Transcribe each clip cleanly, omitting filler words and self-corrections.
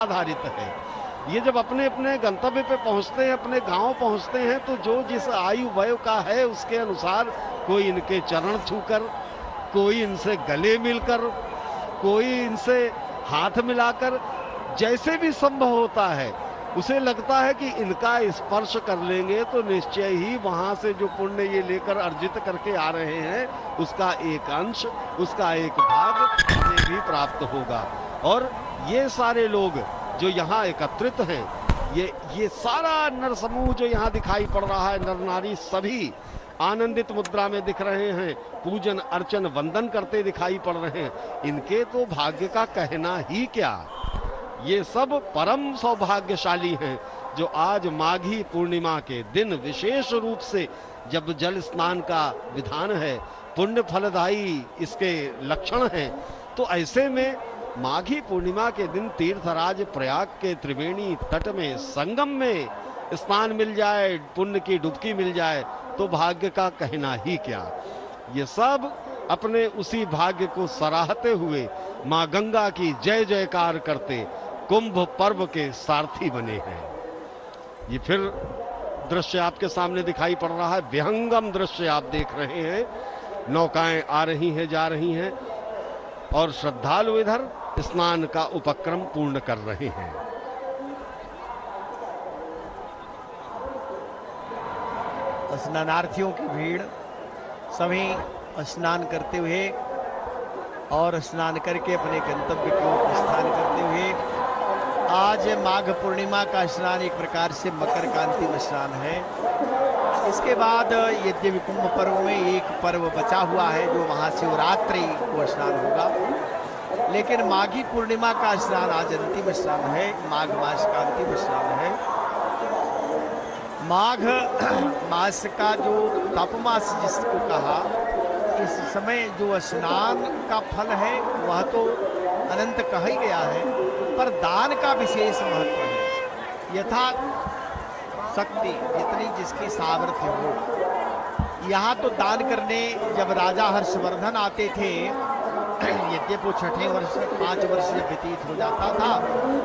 आधारित है। ये जब अपने अपने गंतव्य पे पहुंचते हैं, अपने गांव पहुंचते हैं, तो जो जिस आयु वय का है उसके अनुसार कोई इनके चरण छूकर, कोई इनसे गले मिलकर, कोई इनसे हाथ मिलाकर, जैसे भी संभव होता है उसे लगता है कि इनका स्पर्श कर लेंगे तो निश्चय ही वहां से जो पुण्य ये लेकर अर्जित करके आ रहे हैं उसका एक अंश, उसका एक भाग हमें भी प्राप्त होगा। और ये सारे लोग जो यहाँ एकत्रित हैं, ये सारा नर समूह जो यहाँ दिखाई पड़ रहा है, नर नारी सभी आनंदित मुद्रा में दिख रहे हैं, पूजन अर्चन वंदन करते दिखाई पड़ रहे हैं। इनके तो भाग्य का कहना ही क्या, ये सब परम सौभाग्यशाली हैं जो आज माघी पूर्णिमा के दिन विशेष रूप से जब जल स्नान का विधान है, पुण्य फलदायी इसके लक्षण हैं, तो ऐसे में माघी पूर्णिमा के दिन तीर्थराज प्रयाग के त्रिवेणी तट में संगम में स्नान मिल जाए, पुण्य की डुबकी मिल जाए, तो भाग्य का कहना ही क्या। ये सब अपने उसी भाग्य को सराहते हुए मां गंगा की जय जयकार करते कुंभ पर्व के सारथी बने हैं। ये फिर दृश्य आपके सामने दिखाई पड़ रहा है, विहंगम दृश्य आप देख रहे हैं। नौकाएं आ रही हैं, जा रही हैं और श्रद्धालु इधर स्नान का उपक्रम पूर्ण कर रहे हैं। स्नानार्थियों की भीड़, सभी स्नान करते हुए और स्नान करके अपने गंतव्य की ओर प्रस्थान करते हुए। आज माघ पूर्णिमा का स्नान एक प्रकार से मकर कांति स्नान है। इसके बाद यद्यपि कुंभ पर्व में एक पर्व बचा हुआ है जो महाशिवरात्रि को स्नान होगा, लेकिन माघी पूर्णिमा का स्नान आज अंतिम स्नान है, माघ मास का अंतिम स्नान है। माघ मास का जो तपमास जिसको कहा, इस समय जो स्नान का फल है वह तो अनंत कहा ही गया है, पर दान का विशेष महत्व है। यथा शक्ति जितनी जिसकी सामर्थ्य हो। यहाँ तो दान करने जब राजा हर्षवर्धन आते थे, यद्यपि वो 6ठे वर्ष 5 वर्ष जब व्यतीत हो जाता था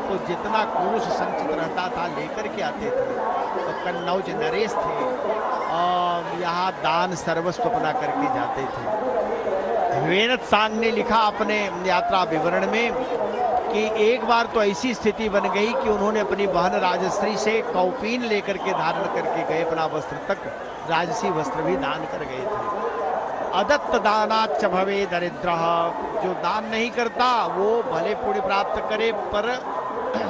तो जितना कोष संचित रहता था लेकर के आते थे। तो कन्नौज नरेश थे और यहाँ दान सर्वस्व अपना करके जाते थे। वेनत सांग ने लिखा अपने यात्रा विवरण में कि एक बार तो ऐसी स्थिति बन गई कि उन्होंने अपनी बहन राजश्री से कौपीन लेकर के धारण करके गए, अपना वस्त्र तक राजसी वस्त्र भी दान कर गए थे। अदत्त दानाच्च भवे दरिद्रः, जो दान नहीं करता वो भले पुण्य प्राप्त करे पर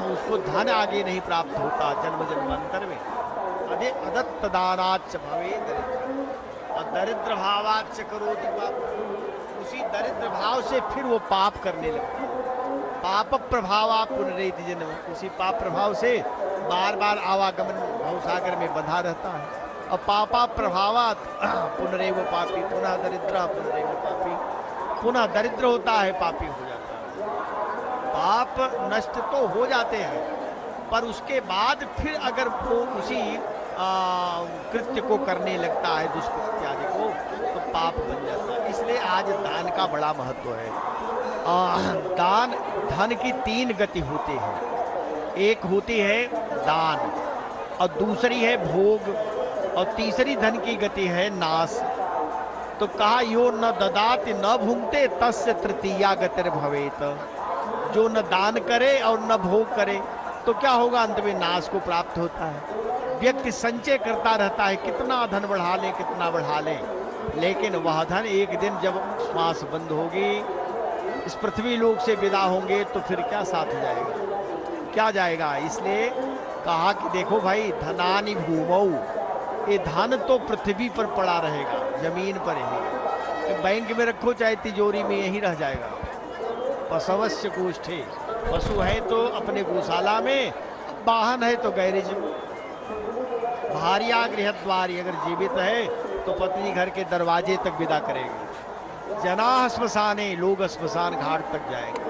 उसको धन आगे नहीं प्राप्त होता जन्म जन्मांतर में। अदत्त दानाच्च भवे दरिद्रः और दरिद्र भावाच्च करोति पापम्, उसी दरिद्र भाव से फिर वो पाप करने लगता है। पाप प्रभावा पुनरेति जन्म, उसी पाप प्रभाव से बार बार आवागमन भवसागर में बंधा रहता है। और पापा प्रभावात पुनरेव पापी, पुनः दरिद्र पुनरेव पापी, पुनः दरिद्र होता है, पापी हो जाता है। पाप नष्ट तो हो जाते हैं पर उसके बाद फिर अगर वो उसी कृत्य को करने लगता है, दुष्कृत्य आदि को, तो पाप बन जाता है। इसलिए आज दान का बड़ा महत्व है। दान धन की 3 गति होती है। एक होती है दान और दूसरी है भोग और तीसरी धन की गति है नाश। तो कहा यो न ददाति न भुंक्ते तस्य तृतीया गतिर भवेत, जो न दान करे और न भोग करे तो क्या होगा, अंत में नाश को प्राप्त होता है। व्यक्ति संचय करता रहता है, कितना धन बढ़ा ले कितना बढ़ा ले, लेकिन वह धन एक दिन जब श्वास बंद होगी, इस पृथ्वी लोक से विदा होंगे तो फिर क्या साथ जाएगा, क्या जाएगा। इसलिए कहा कि देखो भाई, धनानि भूमौ, ये धन तो पृथ्वी पर पड़ा रहेगा, जमीन पर ही, बैंक में रखो चाहे तिजोरी में, यही रह जाएगा। पशवस्य गोष्ठे, पशु है तो अपने गौशाला में, वाहन है तो गैरेज में, भार्या गृहद्वारी, अगर जीवित है तो पत्नी घर के दरवाजे तक विदा करेगी। जना श्मशाने, लोग श्मशान घाट तक जाएंगे।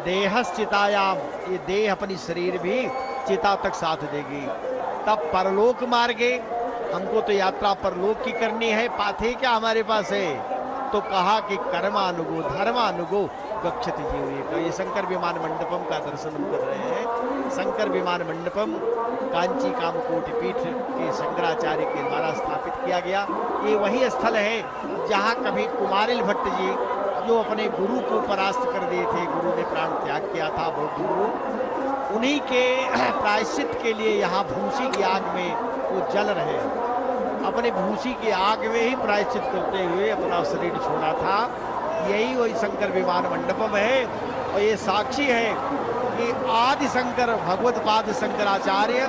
देहश्चितायाम, ये देह अपनी शरीर भी चिता तक साथ देगी। तब परलोक मार्गे, हमको तो यात्रा परलोक की करनी है, पाथे क्या हमारे पास है, तो कहा कि कर्मानुगो धर्मानुगो गच्छति जीवे, ये शंकर विमान मंडपम का दर्शन हम कर रहे हैं। शंकर विमान मंडपम कांची कामकोटि पीठ के शंकराचार्य के द्वारा स्थापित किया गया। ये वही स्थल है जहाँ कभी कुमारिल भट्ट जी जो अपने गुरु को परास्त कर दिए थे, गुरु ने प्राण त्याग किया था, बौद्ध गुरु, उन्हीं के प्रायश्चित के लिए यहाँ भूसी की आग में वो जल रहे हैं। अपने भूसी की आग में ही प्रायश्चित करते हुए अपना शरीर छोड़ा था। यही वही शंकर विमान मंडपम है और ये साक्षी है कि आदि शंकर भगवत पाद शंकराचार्य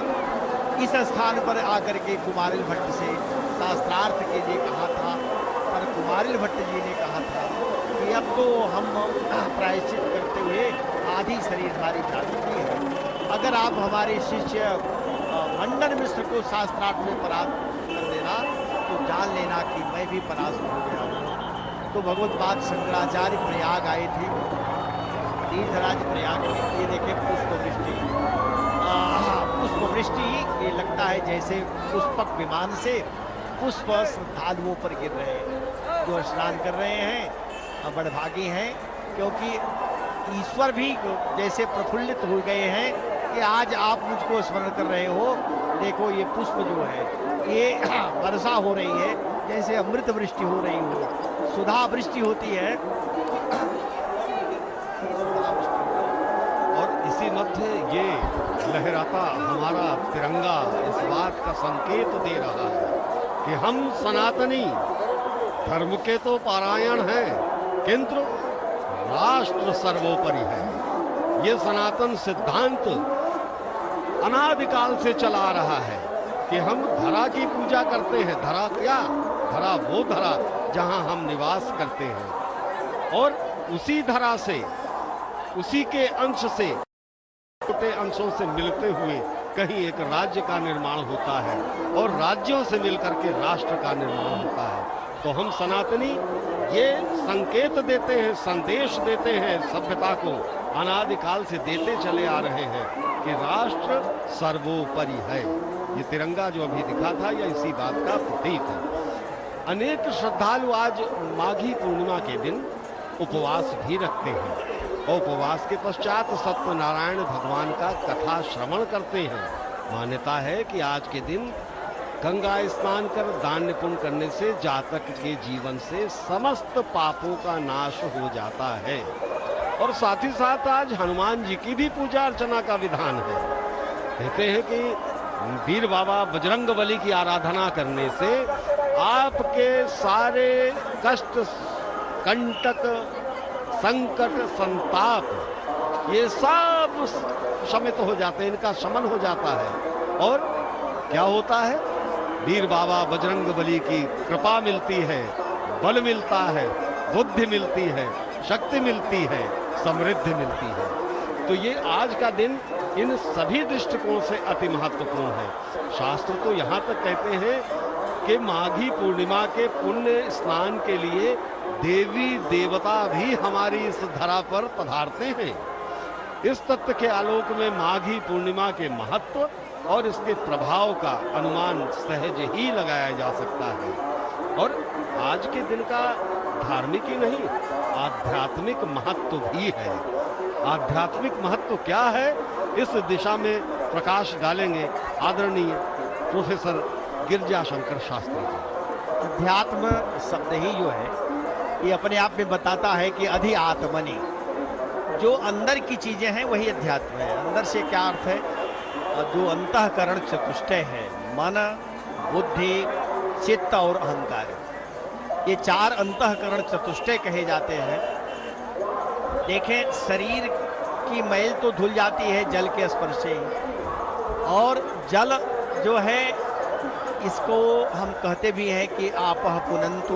इस स्थान पर आकर के कुमारिल भट्ट से शास्त्रार्थ के लिए कहा था। पर कुमारिल भट्ट जी ने कहा था कि अब तो हम प्रायश्चित करते हुए आधी शरीर हमारी जा चुकी है, अगर आप हमारे शिष्य मंडन मिश्र को शास्त्रार्थ में परास्त कर देना तो जान लेना कि मैं भी परास्त हो गया हूँ। तो भगवत पाद शंकराचार्य प्रयाग आए थे, तीर्थराज प्रयाग में। ये देखे पुष्पवृष्टि, पुष्पवृष्टि ये लगता है जैसे पुष्पक विमान से पुष्प श्रद्धालुओं पर गिर रहे हैं जो स्नान कर रहे हैं। बड़भागी हैं क्योंकि ईश्वर भी जैसे प्रफुल्लित हो गए हैं कि आज आप मुझको स्मरण कर रहे हो। देखो ये पुष्प जो है ये वर्षा हो रही है जैसे अमृत वृष्टि हो रही हो, सुधा वृष्टि होती है। और इसी मध्य ये लहराता हमारा तिरंगा इस बात का संकेत दे रहा है कि हम सनातनी धर्म के तो पारायण हैं, किंतु राष्ट्र सर्वोपरि है। ये सनातन सिद्धांत अनादिकाल से चला आ रहा है कि हम धरा की पूजा करते हैं। धरा क्या? धरा वो धरा जहां हम निवास करते हैं और उसी धरा से, उसी के अंश से, छोटे अंशों से मिलते हुए कहीं एक राज्य का निर्माण होता है और राज्यों से मिलकर के राष्ट्र का निर्माण होता है। तो हम सनातनी ये संकेत देते हैं, संदेश देते हैं, सभ्यता को अनादिकाल से देते चले आ रहे हैं कि राष्ट्र सर्वोपरि है। ये तिरंगा जो अभी दिखा था यह इसी बात का प्रतीक है। अनेक श्रद्धालु आज माघी पूर्णिमा के दिन उपवास भी रखते हैं और उपवास के पश्चात सत्यनारायण भगवान का कथा श्रवण करते हैं। मान्यता है कि आज के दिन गंगा स्नान कर दान पुण्य करने से जातक के जीवन से समस्त पापों का नाश हो जाता है और साथ ही साथ आज हनुमान जी की भी पूजा अर्चना का विधान है। कहते हैं कि वीर बाबा बजरंगबली की आराधना करने से आपके सारे कष्ट, कंटक, संकट, संताप ये सब शमित हो जाते हैं, इनका शमन हो जाता है। और क्या होता है? वीर बाबा बजरंगबली की कृपा मिलती है, बल मिलता है, बुद्धि मिलती है, शक्ति मिलती है, समृद्धि मिलती है। तो ये आज का दिन इन सभी दृष्टिकोण से अति महत्वपूर्ण है। शास्त्र तो यहाँ तक कहते हैं कि माघी पूर्णिमा के पुण्य स्नान के लिए देवी देवता भी हमारी इस धरा पर पधारते हैं। इस तत्व के आलोक में माघी पूर्णिमा के महत्व और इसके प्रभाव का अनुमान सहज ही लगाया जा सकता है। और आज के दिन का धार्मिक ही नहीं, आध्यात्मिक महत्व भी है। आध्यात्मिक महत्व क्या है, इस दिशा में प्रकाश डालेंगे आदरणीय प्रोफेसर गिरजा शंकर शास्त्री जी। अध्यात्म शब्द ही जो है ये अपने आप में बताता है कि अधि आत्मनि, जो अंदर की चीजें हैं वही अध्यात्म है। अंदर से क्या अर्थ है? जो अंतःकरण चतुष्टय है, मन, बुद्धि, चित्त और अहंकार, ये चार अंतःकरण चतुष्टय कहे जाते हैं। देखें, शरीर की मैल तो धुल जाती है जल के स्पर्श से, और जल जो है इसको हम कहते भी हैं कि आपः पुनन्तु,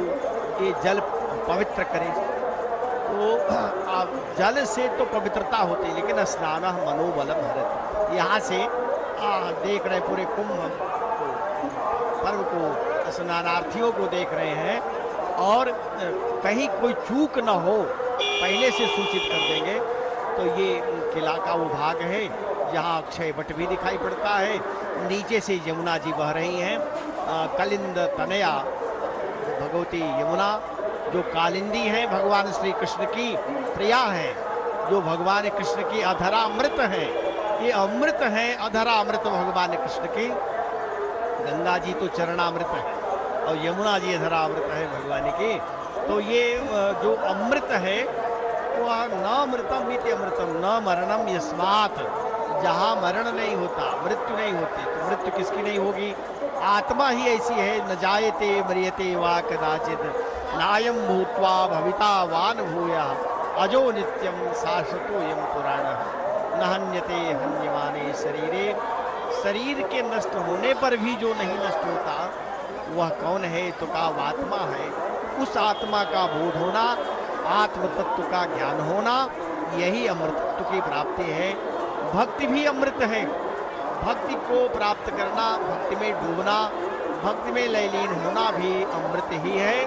ये जल पवित्र करे। तो जल से तो पवित्रता होती है, लेकिन स्नानः मनोबलम हरति। यहाँ से देख रहे पूरे कुंभ पर्व को, स्नानार्थियों को देख रहे हैं और कहीं कोई चूक न हो पहले से सूचित कर देंगे। तो ये किला का वो भाग है जहाँ अक्षय वट भी दिखाई पड़ता है। नीचे से यमुना जी बह रही हैं, कलिंद तनया भगवती यमुना जो कालिंदी है भगवान श्री कृष्ण की, प्रिया है, जो भगवान कृष्ण की अधरा अमृत है। ये अमृत है, अधरा अमृत भगवान कृष्ण की। गंगा जी तो चरणामृत है और यमुना जी अधरा अमृत है भगवान की। तो ये जो अमृत है वह न अमृतम इति अमृतम न मरणम यस्मात्, जहाँ मरण नहीं होता, मृत्यु नहीं होती, तो मृत्यु किसकी नहीं होगी? आत्मा ही ऐसी है, न जायते मरियते वा कदाचित नायम भूत्वा भविता वान भूया अजो नित्यम शाश्वतोयम पुराणः न हन्यते हन्यमाने शरीरे। शरीर के नष्ट होने पर भी जो नहीं नष्ट होता वह कौन है? तो का आत्मा है। उस आत्मा का बोध होना, आत्म तत्व का ज्ञान होना, यही अमृतत्व की प्राप्ति है। भक्ति भी अमृत है। भक्ति को प्राप्त करना, भक्ति में डूबना, भक्ति में लयलीन होना भी अमृत ही है।